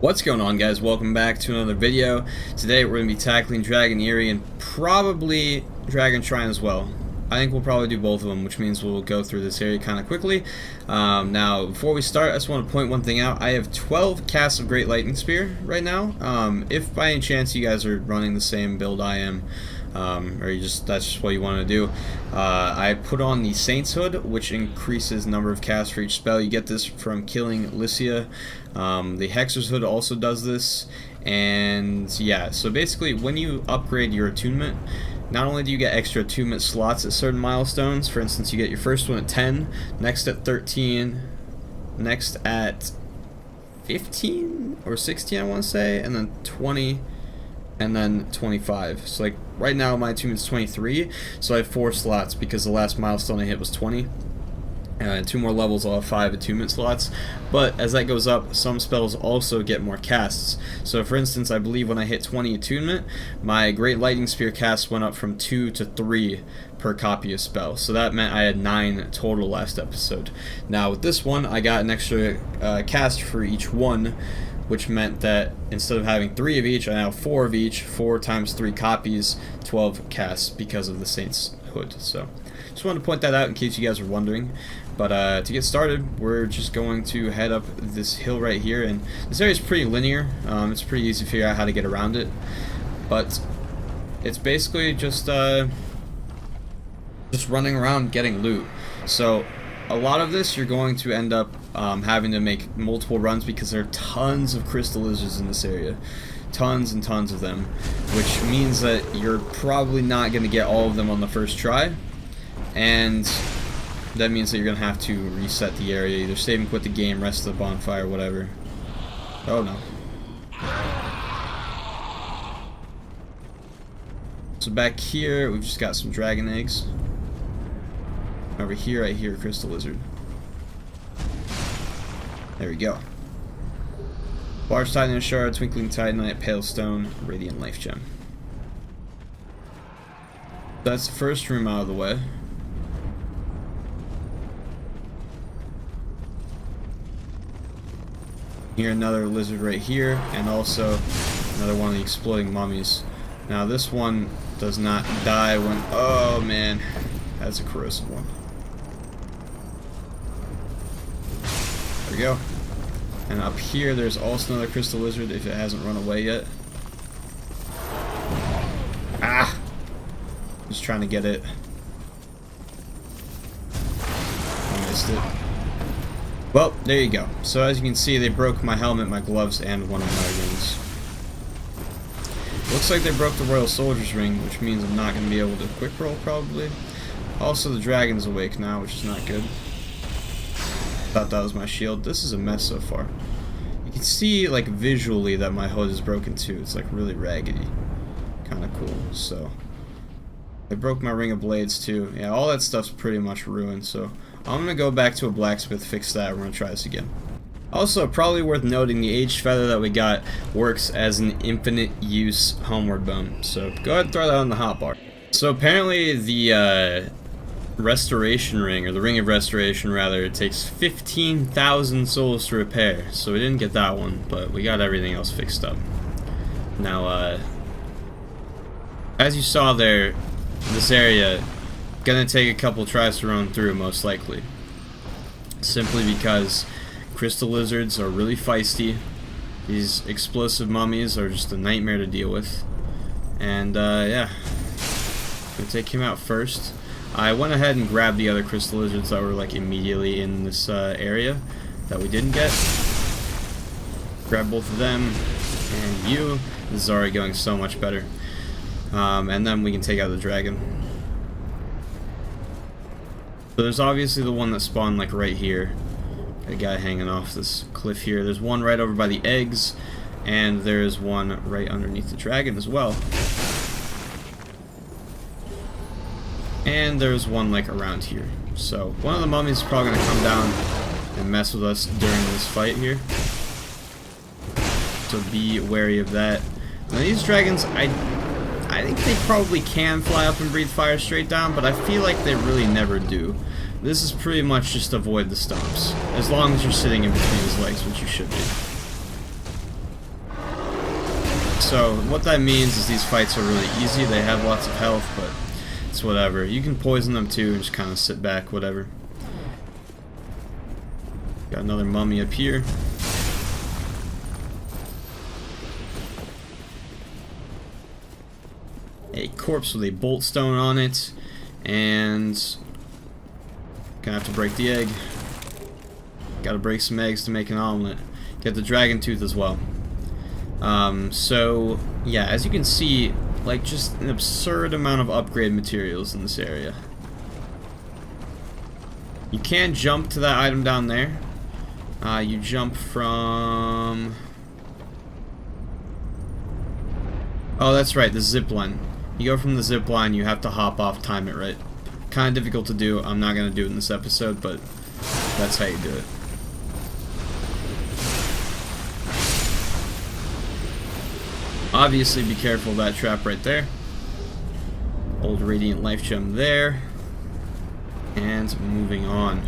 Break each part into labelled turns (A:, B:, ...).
A: What's going on, guys? Welcome back to another video. Today we're going to be tackling Dragon Aerie and probably Dragon Shrine as well. I think we'll probably do both of them, which means we'll go through this area kind of quickly. Now, before we start, I just want to point one thing out. I have 12 casts of Great Lightning Spear right now. If by any chance you guys are running the same build I am, or that's just what you want to do, I put on the Saint's Hood, which increases number of casts for each spell. You get this from killing Lycia. The Hexer's Hood also does this, and yeah, so basically when you upgrade your attunement, not only do you get extra attunement slots at certain milestones. For instance, you get your first one at 10, next at 13, next at 15 or 16 I want to say, and then 20, and then 25. So like right now my attunement's 23, so I have 4 slots because the last milestone I hit was 20. 2 more levels, I'll have 5 attunement slots. But as that goes up, some spells also get more casts. So for instance, I believe when I hit 20 attunement, my Great Lightning Spear cast went up from 2 to 3 per copy of spell. So that meant I had 9 total last episode. Now with this one, I got an extra cast for each one, which meant that instead of having 3 of each, I now have 4 of each. 4 times 3 copies, 12 casts because of the Saint's Hood. So just wanted to point that out in case you guys were wondering. But to get started, we're just going to head up this hill right here, and this area is pretty linear. It's pretty easy to figure out how to get around it, but it's basically just running around getting loot. So a lot of this you're going to end up having to make multiple runs because there are tons of crystal lizards in this area. Tons and tons of them, which means that you're probably not going to get all of them on the first try, and that means that you're going to have to reset the area, either save and quit the game, rest of the bonfire, whatever. Oh no. So back here, we've just got some dragon eggs. Over here, I hear a crystal lizard. There we go. Large Titanite Shard, Twinkling Titanite, Pale Stone, Radiant Life Gem. That's the first room out of the way. Here another lizard right here, and also another one of the exploding mummies. Now this one does not die when... oh man, that's a corrosive one. There we go. And up here there's also another crystal lizard if it hasn't run away yet. Ah! Just trying to get it. I missed it. Well, there you go. So as you can see, they broke my helmet, my gloves, and one of my rings. Looks like they broke the Royal Soldier's ring, which means I'm not going to be able to quick roll, probably. Also, the dragon's awake now, which is not good. Thought that was my shield. This is a mess so far. You can see, like, visually that my hood is broken too. It's, like, really raggedy. Kind of cool, so... they broke my ring of blades too. Yeah, all that stuff's pretty much ruined, so... I'm gonna go back to a blacksmith, fix that, we're gonna try this again. Also, probably worth noting, the aged feather that we got works as an infinite use homeward bone. So go ahead and throw that on the hotbar. So apparently the restoration ring, or the ring of restoration rather, it takes 15,000 souls to repair. So we didn't get that one, but we got everything else fixed up. Now, as you saw there, this area gonna take a couple tries to run through, most likely, simply because crystal lizards are really feisty. These explosive mummies are just a nightmare to deal with, and yeah, gonna take him out first. I went ahead and grabbed the other crystal lizards that were like immediately in this area that we didn't get. Grab both of them, and you. This is already going so much better, and then we can take out the dragon. So there's obviously the one that spawned like right here. Got a guy hanging off this cliff here. There's one right over by the eggs, and there's one right underneath the dragon as well. And there's one like around here. So one of the mummies is probably gonna come down and mess with us during this fight here. So be wary of that. Now these dragons, I think they probably can fly up and breathe fire straight down, but I feel like they really never do. This is pretty much just avoid the stomps, as long as you're sitting in between his legs, which you should be. So what that means is these fights are really easy. They have lots of health, but it's whatever. You can poison them too and just kind of sit back, whatever. Got another mummy up here. A corpse with a bolt stone on it, and gonna have to break the egg. Gotta break some eggs to make an omelet. Get the dragon tooth as well. So yeah, as you can see, like, just an absurd amount of upgrade materials in this area. You can jump to that item down there. You jump from... Oh, that's right, the zip line. You go from the zip line, you have to hop off, time it right. Kind of difficult to do. I'm not going to do it in this episode, but that's how you do it. Obviously, be careful of that trap right there. Old Radiant Life Gem there. And moving on.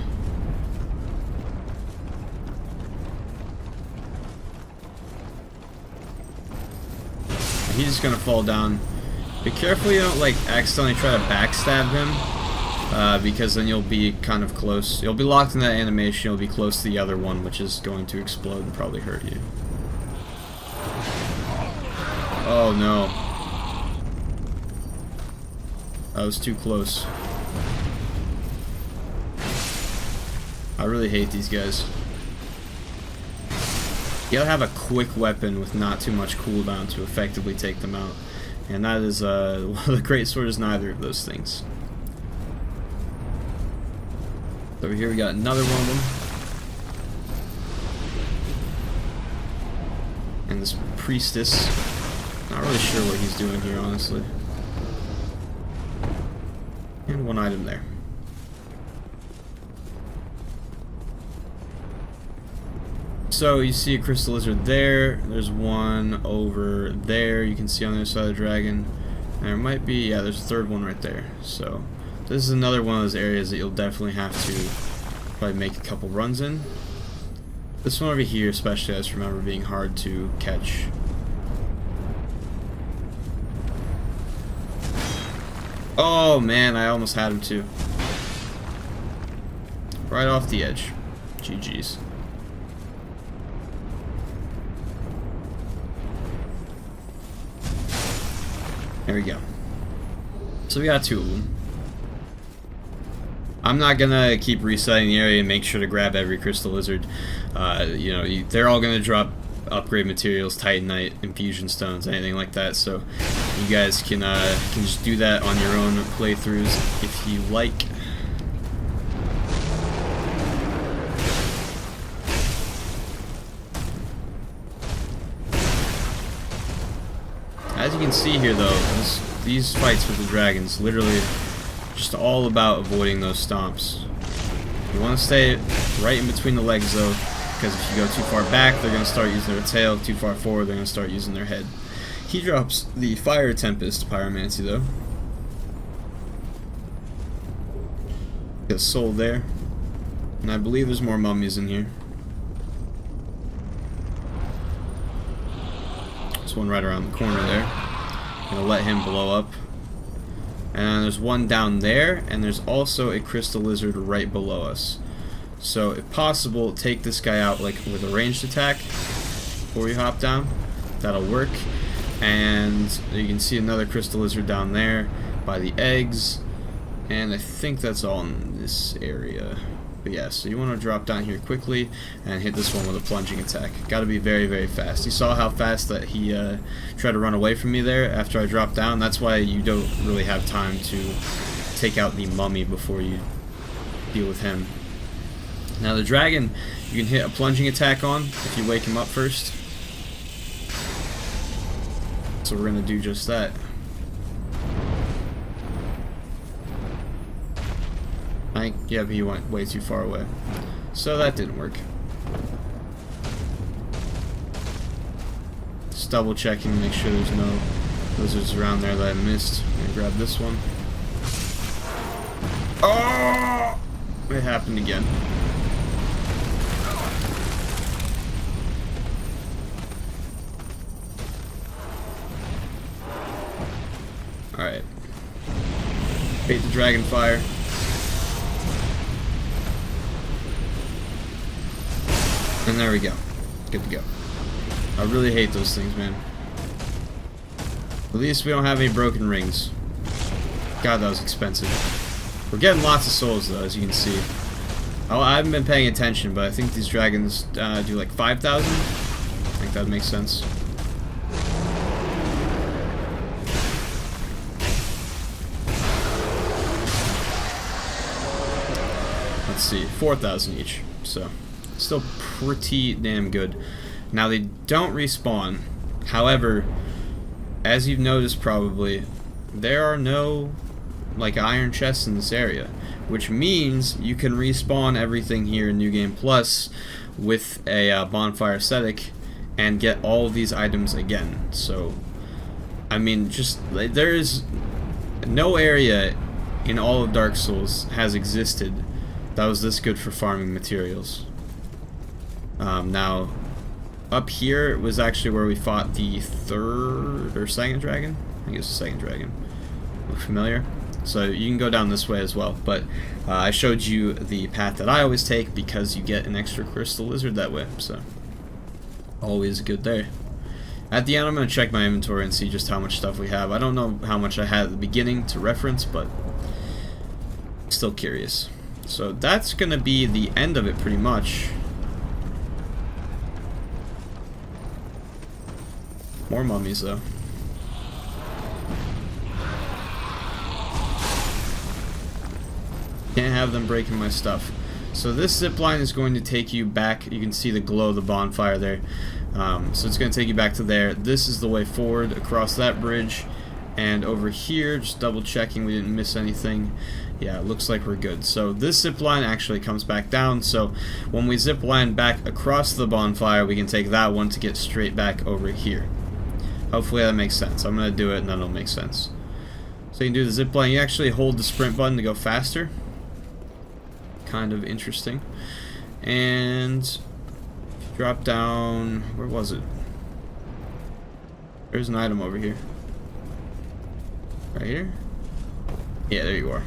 A: He's just gonna fall down. Be careful you don't, like, accidentally try to backstab him, because then you'll be kind of close. You'll be locked in that animation, you'll be close to the other one, which is going to explode and probably hurt you. Oh no. That was too close. I really hate these guys. You gotta have a quick weapon with not too much cooldown to effectively take them out. And that is, well, the great sword is neither of those things. Over here we got another one of them. And this priestess. Not really sure what he's doing here, honestly. And one item there. So you see a crystal lizard there. There's one over there. You can see on the other side of the dragon. And there might be, yeah, there's a third one right there. So this is another one of those areas that you'll definitely have to probably make a couple runs in. This one over here, especially, I just remember being hard to catch. Oh man, I almost had him too. Right off the edge. GG's. There we go. So we got two of them. I'm not gonna keep resetting the area and make sure to grab every crystal lizard. You know, they're all gonna drop upgrade materials, titanite, infusion stones, anything like that. So you guys can just do that on your own playthroughs if you like. As you can see here, though, these fights with the dragons, literally just all about avoiding those stomps. You want to stay right in between the legs, though, because if you go too far back, they're going to start using their tail. Too far forward, they're going to start using their head. He drops the Fire Tempest Pyromancy, though. Got a soul there. And I believe there's more mummies in here. There's one right around the corner there. Gonna let him blow up. And there's one down there, and there's also a crystal lizard right below us. So, if possible, take this guy out like with a ranged attack before you hop down. That'll work. And you can see another crystal lizard down there by the eggs. And I think that's all in this area. But yeah, so you want to drop down here quickly and hit this one with a plunging attack. Got to be very, very fast. You saw how fast that he tried to run away from me there after I dropped down. That's why you don't really have time to take out the mummy before you deal with him. Now the dragon, you can hit a plunging attack on if you wake him up first. So we're going to do just that. Yeah, but he went way too far away. So that didn't work. Just double checking to make sure there's no lizards around there that I missed. I'm gonna grab this one. Oh! It happened again. Alright. Bait the dragon fire. And there we go. Good to go. I really hate those things, man. At least we don't have any broken rings. God, that was expensive. We're getting lots of souls, though, as you can see. I haven't been paying attention, but I think these dragons do like 5,000. I think that makes sense. Let's see, 4,000 each. So, still pretty damn good. Now, they don't respawn. However, as you've noticed probably, there are no like iron chests in this area, which means you can respawn everything here in New Game Plus with a bonfire ascetic and get all of these items again. So, I mean, just there is no area in all of Dark Souls has existed that was this good for farming materials. Now, up here was actually where we fought the third or second dragon. I think it's the second dragon. Look familiar? So you can go down this way as well, but I showed you the path that I always take because you get an extra crystal lizard that way, so always good there. At the end, I'm going to check my inventory and see just how much stuff we have. I don't know how much I had at the beginning to reference, but still curious. So that's going to be the end of it pretty much. More mummies though. Can't have them breaking my stuff. So this zip line is going to take you back. You can see the glow of the bonfire there. So it's going to take you back to there. This is the way forward across that bridge. And over here, just double checking we didn't miss anything. Yeah, it looks like we're good. So this zip line actually comes back down. So when we zip line back across the bonfire, we can take that one to get straight back over here. Hopefully that makes sense. I'm going to do it and then it'll make sense. So you can do the zip line. You actually hold the sprint button to go faster. Kind of interesting. And drop down. Where was it? There's an item over here. Right here? Yeah, there you are.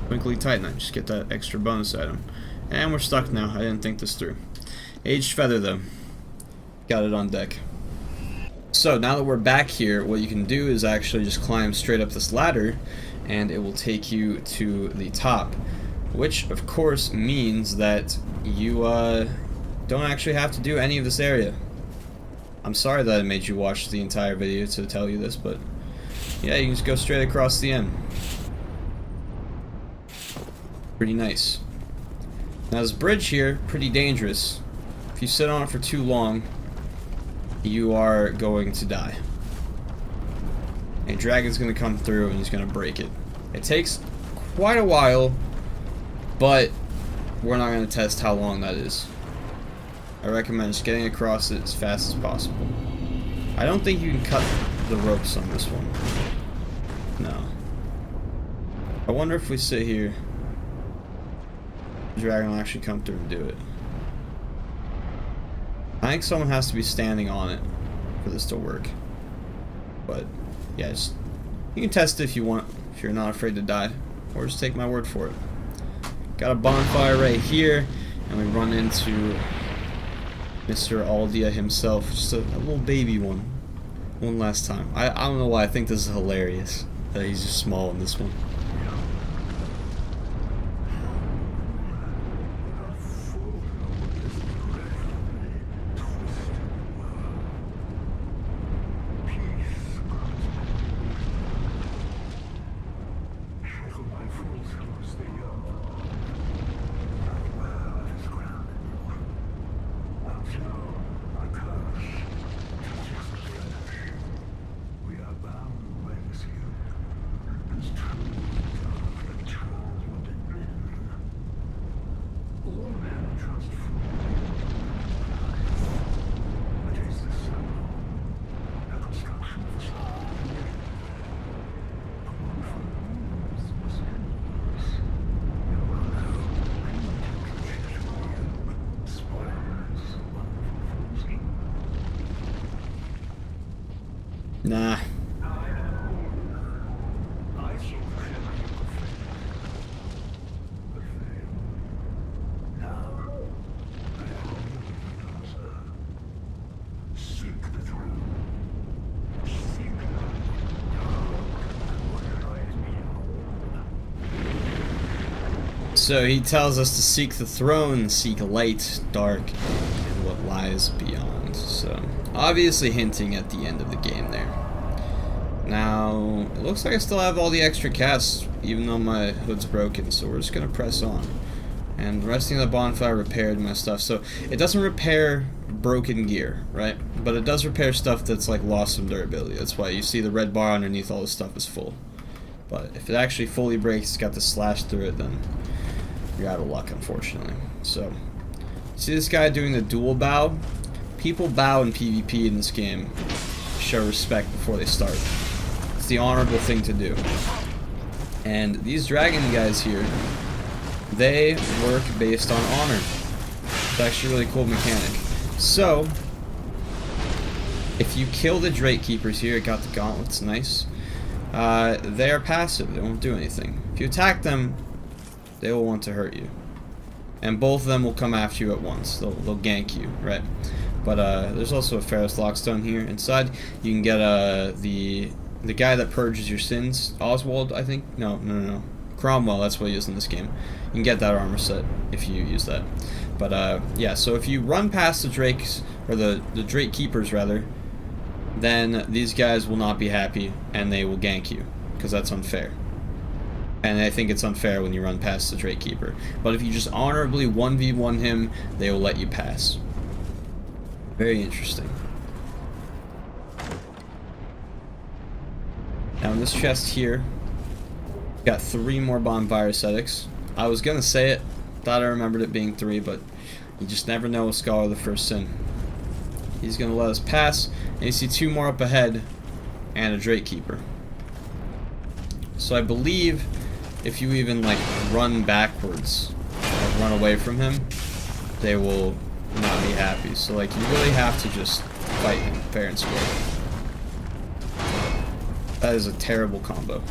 A: Twinkly Titanite. Just get that extra bonus item. And we're stuck now. I didn't think this through. Aged Feather though. Got it on deck. So now that we're back here, what you can do is actually just climb straight up this ladder and it will take you to the top. Which of course means that you don't actually have to do any of this area. I'm sorry that I made you watch the entire video to tell you this, but yeah, you can just go straight across the end. Pretty nice. Now this bridge here, pretty dangerous. If you sit on it for too long, you are going to die. A dragon's going to come through and he's going to break it. It takes quite a while, but we're not going to test how long that is. I recommend just getting across it as fast as possible. I don't think you can cut the ropes on this one. No. I wonder if we sit here, the dragon will actually come through and do it. I think someone has to be standing on it for this to work. But yeah, just, you can test it if you want, if you're not afraid to die, or just take my word for it. Got a bonfire right here, and we run into Mr. Aldia himself, just a little baby one last time. I don't know why I think this is hilarious that he's just small in this one. Nah. So he tells us to seek the throne, seek light, dark, and what lies beyond. So obviously hinting at the end of the game there. Now, it looks like I still have all the extra casts, even though my hood's broken, so we're just going to press on. And resting the bonfire repaired my stuff. So it doesn't repair broken gear, right? But it does repair stuff that's like lost some durability. That's why you see the red bar underneath all this stuff is full. But if it actually fully breaks, it's got the slash through it, then you're out of luck, unfortunately. So, see this guy doing the dual bow? People bow in PvP in this game. Show respect before they start. It's the honorable thing to do. And these dragon guys here, they work based on honor. It's actually a really cool mechanic. So, if you kill the Drake Keepers here, it got the gauntlets, nice. They are passive, they won't do anything. If you attack them, they will want to hurt you. And both of them will come after you at once. They'll gank you, right? But there's also a Ferris Lockstone here. Inside, you can get the guy that purges your sins. Oswald, I think? No. Cromwell, that's what he is in this game. You can get that armor set if you use that. But yeah, so if you run past the Drakes, or the Drake Keepers rather, then these guys will not be happy and they will gank you, because that's unfair. And I think it's unfair when you run past the Drake Keeper. But if you just honorably 1v1 him, they will let you pass. Very interesting. Now in this chest here, got 3 more bonfire ascetics. I was gonna say it, thought I remembered it being 3, but you just never know with Scholar of the First Sin. He's gonna let us pass, and you see 2 more up ahead, and a Drake Keeper. So I believe if you even like run backwards, like run away from him, they will not be happy. So like you really have to just fight him fair and square. That is a terrible combo.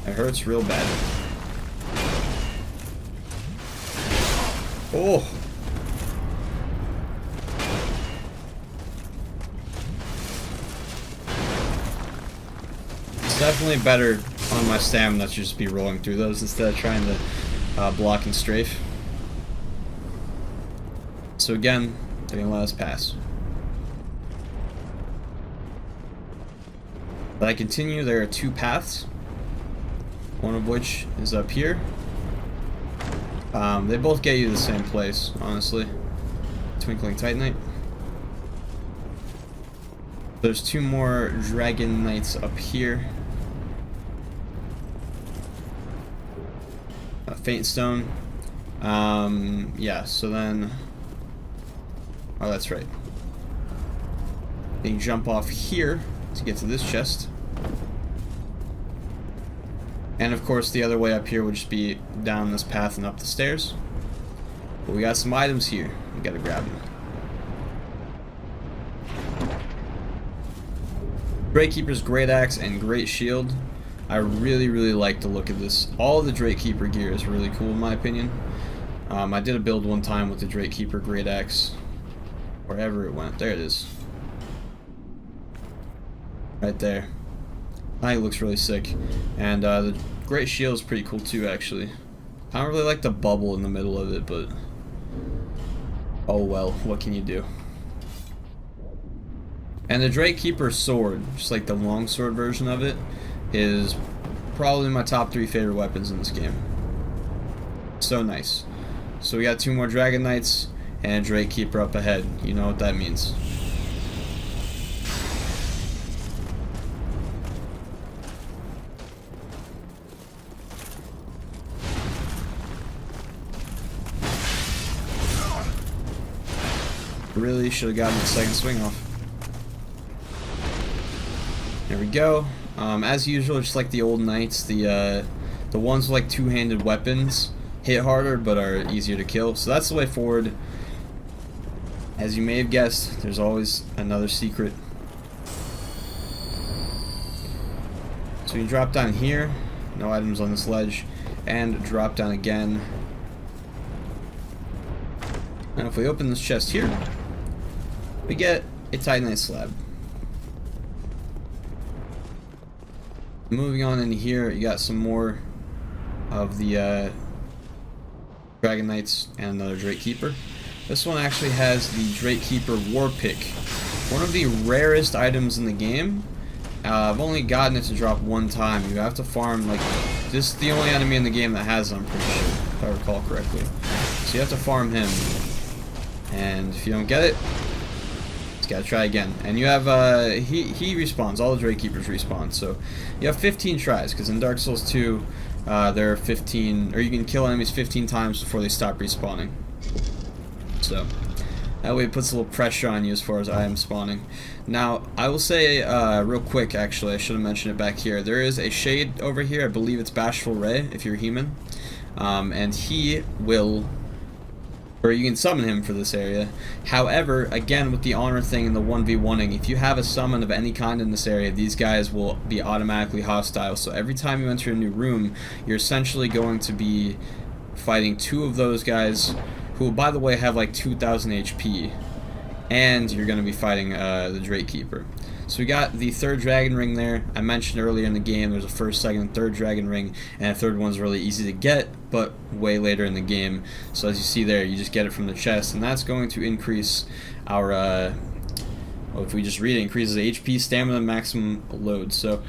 A: It hurts real bad. Oh! It's definitely better on my stamina to just be rolling through those instead of trying to block and strafe. So again, they're gonna let us pass. But I continue, there are 2 paths. One of which is up here. They both get you to the same place, honestly. Twinkling Titanite. There's 2 more Dragon Knights up here. Faint Stone. Yeah, so then... Oh, that's right. Then you jump off here to get to this chest. And of course the other way up here would just be down this path and up the stairs. But we got some items here. We gotta grab them. Drake Keeper's Great Axe and Great Shield. I really like the look of this. All of the Drake Keeper gear is really cool in my opinion. I did a build one time with the Drake Keeper Great Axe. Wherever it went. There it is. Right there. I think it looks really sick. And the Great Shield is pretty cool too, actually. I don't really like the bubble in the middle of it, but... oh well, what can you do? And the Drake Keeper sword, just like the longsword version of it, is probably my top 3 favorite weapons in this game. So nice. So we got 2 more Dragon Knights and a Drake Keeper up ahead. You know what that means. Really should have gotten the second swing off. There we go. As usual, just like the old knights, the ones with like 2-handed weapons hit harder but are easier to kill. So that's the way forward. As you may have guessed, there's always another secret. So you drop down here, no items on this ledge, and drop down again. And if we open this chest here, we get a Titanite slab. Moving on in here, you got some more of the Dragon Knights and another Drake Keeper. This one actually has the Drake Keeper War Pick, one of the rarest items in the game. I've only gotten it to drop one time. You have to farm, like, this is the only enemy in the game that has it, I'm pretty sure, if I recall correctly. So you have to farm him, and if you don't get it, just gotta try again. And you have, he respawns, all the Drake Keepers respawn, so you have 15 tries, because in Dark Souls 2, there are 15, or you can kill enemies 15 times before they stop respawning. So that way it puts a little pressure on you as far as item spawning. Now, I will say real quick, actually, I should have mentioned it back here. There is a shade over here, I believe it's Bashful Ray, if you're human. And he will, or you can summon him for this area. However, again, with the honor thing and the 1v1ing, if you have a summon of any kind in this area, these guys will be automatically hostile. So every time you enter a new room, you're essentially going to be fighting two of those guys, who, by the way, have like 2,000 HP, and you're going to be fighting the Drake Keeper. So we got the third dragon ring there. I mentioned earlier in the game there's a first, second, and third dragon ring, and the third one's really easy to get, but way later in the game. So as you see there, you just get it from the chest, and that's going to increase our, well, if we just read it, increases HP, stamina, maximum load. So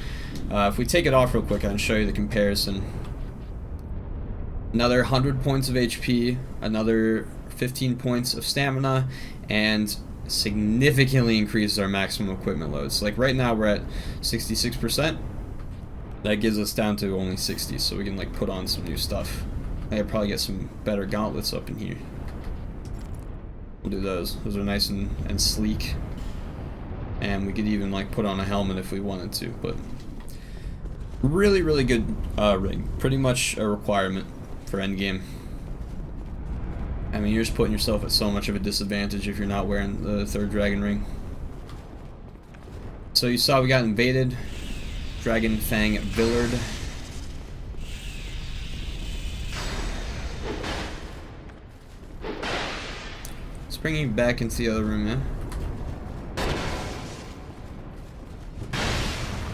A: if we take it off real quick, I can show you the comparison. Another 100 points of HP, another 15 points of stamina, and significantly increases our maximum equipment loads. Like right now we're at 66%. That gives us down to only 60, so we can like put on some new stuff. I could probably get some better gauntlets up in here. We'll do those. Those are nice and sleek. And we could even like put on a helmet if we wanted to, but really, really good ring. Pretty much a requirement for endgame. I mean, you're just putting yourself at so much of a disadvantage if you're not wearing the third dragon ring. So you saw we got invaded. Dragon Fang Villard. Let's bring you back into the other room, man.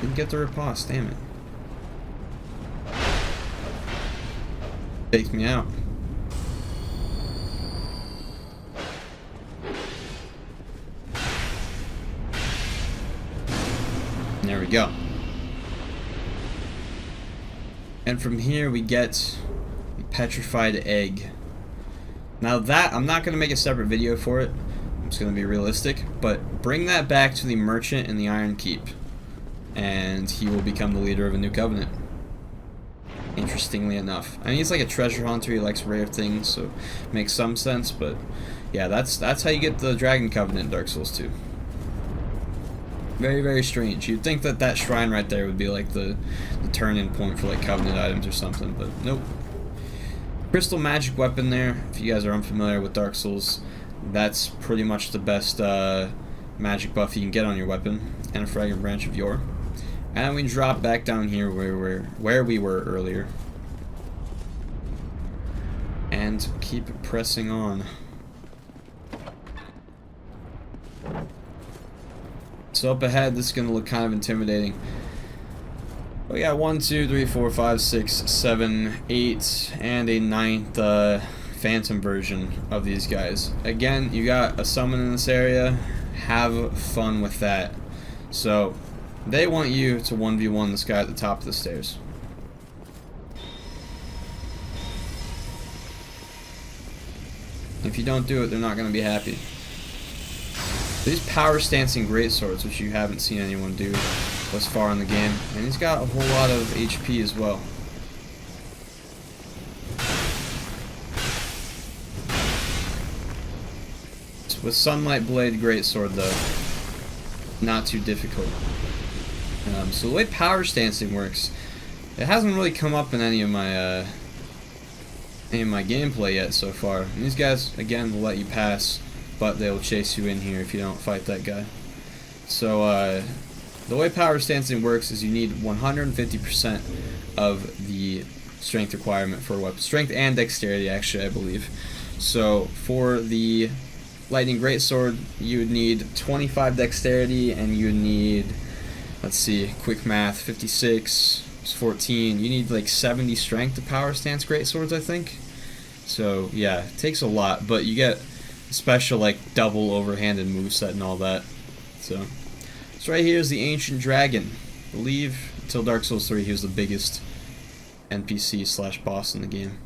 A: Didn't get the riposte, damn it. Takes me out. There we go. And from here we get the Petrified Egg. Now that, I'm not going to make a separate video for it. I'm just going to be realistic. But bring that back to the merchant in the Iron Keep, and he will become the leader of a new covenant. Interestingly enough. I mean, he's like a treasure hunter, he likes rare things, so it makes some sense, but yeah, that's how you get the Dragon Covenant in Dark Souls 2. Very, very strange. You'd think that that shrine right there would be like the turn-in point for like Covenant items or something, but nope. Crystal Magic Weapon there. If you guys are unfamiliar with Dark Souls, that's pretty much the best magic buff you can get on your weapon, and a Fragrant Branch of Yore. And we drop back down here where we were earlier, and keep pressing on. So up ahead, this is going to look kind of intimidating. We got 1, 2, 3, 4, 5, 6, 7, 8, and a 9th phantom version of these guys. Again, you got a summon in this area. Have fun with that. So they want you to 1v1 this guy at the top of the stairs. If you don't do it, they're not going to be happy. These power stancing greatswords, which you haven't seen anyone do thus far in the game, and he's got a whole lot of HP as well. With Sunlight Blade greatsword though, not too difficult. So the way power stancing works, it hasn't really come up in any of my gameplay yet so far. And these guys, again, will let you pass, but they'll chase you in here if you don't fight that guy. So the way power stancing works is you need 150% of the strength requirement for a weapon. Strength and dexterity, actually, I believe. So for the Lightning Greatsword, you would need 25 dexterity, and you would need Let's see, quick math, 56 is 14. You need like 70 strength to power stance greatswords, I think. So yeah, it takes a lot, but you get special like double overhanded moveset and all that. So right here is the Ancient Dragon. I believe until Dark Souls 3 he was the biggest NPC slash boss in the game.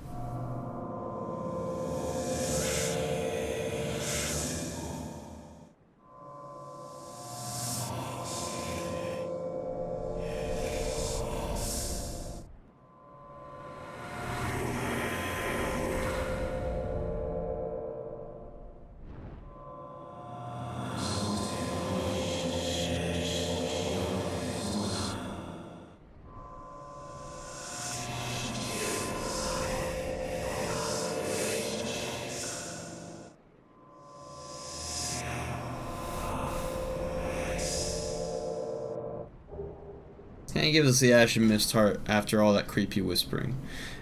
A: And he gives us the Ashen Mist Heart after all that creepy whispering,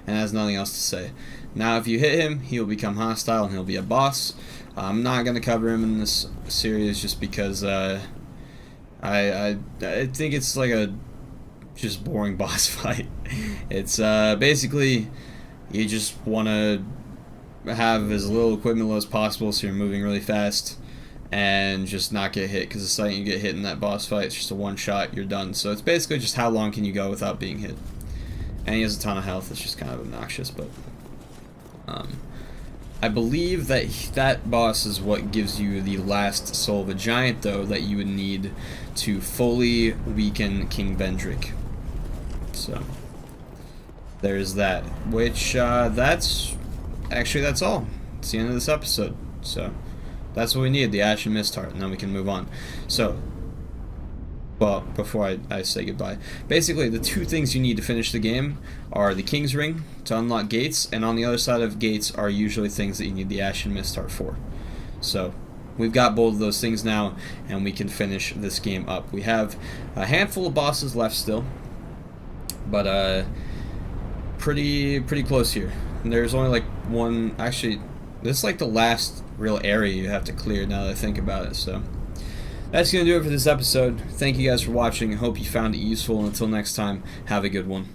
A: and has nothing else to say. Now if you hit him, he will become hostile and he'll be a boss. I'm not going to cover him in this series just because I think it's like a just boring boss fight. It's basically you just want to have as little equipment as possible so you're moving really fast and just not get hit, because the second you get hit in that boss fight, it's just a one shot, you're done. So it's basically just how long can you go without being hit. And he has a ton of health, it's just kind of obnoxious, but I believe that that boss is what gives you the last soul of a giant, though, that you would need to fully weaken King Vendrick. So there's that, which that's all. It's the end of this episode. So that's what we need, the Ashen Mist Heart, and then we can move on. So, well, before I say goodbye, basically the two things you need to finish the game are the King's Ring to unlock gates, and on the other side of gates are usually things that you need the Ashen Mist Heart for. So we've got both of those things now, and we can finish this game up. We have a handful of bosses left still, but pretty close here. And there's only like one, actually, this is like the last real area you have to clear now that I think about it. So that's going to do it for this episode. Thank you guys for watching. I hope you found it useful, and until next time, have a good one.